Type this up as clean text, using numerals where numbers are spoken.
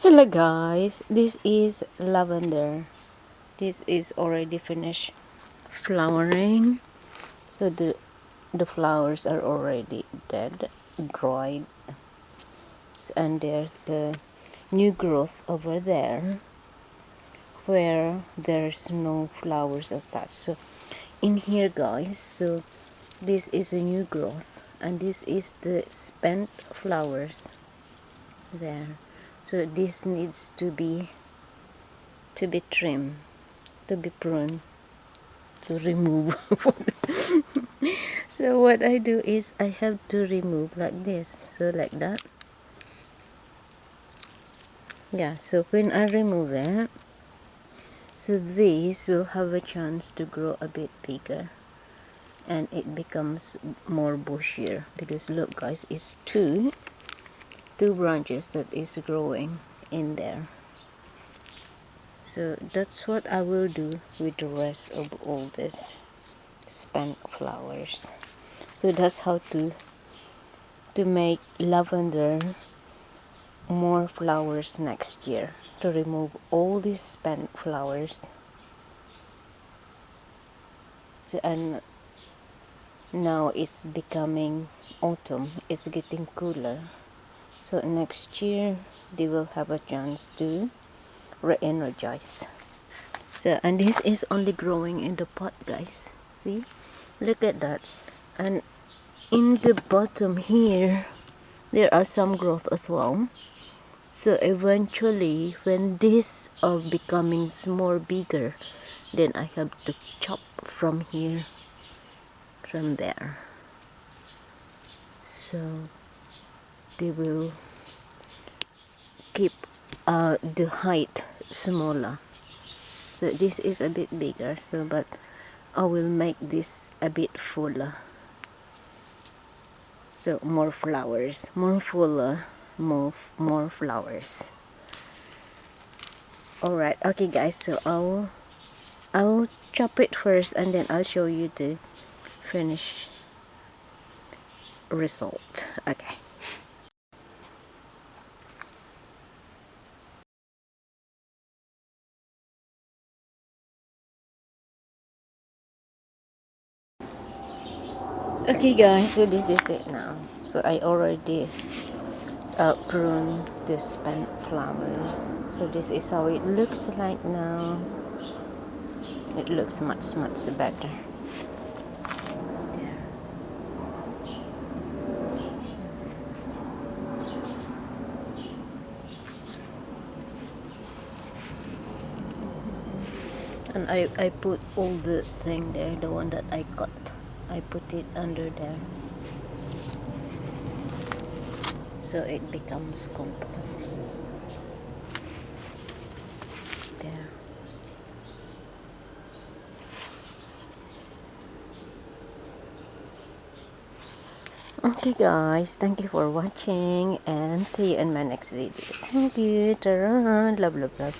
Hello guys, this is lavender. This is already finished flowering. So the flowers are already dead, dried, and there's a new growth over there where there's no flowers attached. So in here guys, so this is a new growth and this is the spent flowers there. So this needs to be trimmed, to be pruned, to remove. So what I do is I have to remove like this, so like that. Yeah, so when I remove it, so these will have a chance to grow a bit bigger and it becomes more bushier, because look guys, it's two branches that is growing in there. So that's what I will do with the rest of all this spent flowers. So that's how to make lavender more flowers next year, to remove all these spent flowers. So, and now it's becoming autumn, it's getting cooler, so next year they will have a chance to re-energize. So, and this is only growing in the pot guys, see, look at that. And in the bottom here there are some growth as well. So eventually when these are becoming more bigger, then I have to chop from here, from there, so they will keep the height smaller. So this is a bit bigger, so but I will make this a bit fuller, so more flowers, more fuller, more flowers. All right, okay guys, so I'll chop it first and then I'll show you the finished result. Okay. Okay guys, so this is it now. So I already prune the spent flowers. So this is how it looks like now. It looks much better. And I put all the thing there, the one that I cut, I put it under there, so it becomes compass there. Okay guys, thank you for watching and see you in my next video. Thank you. Tara. Love.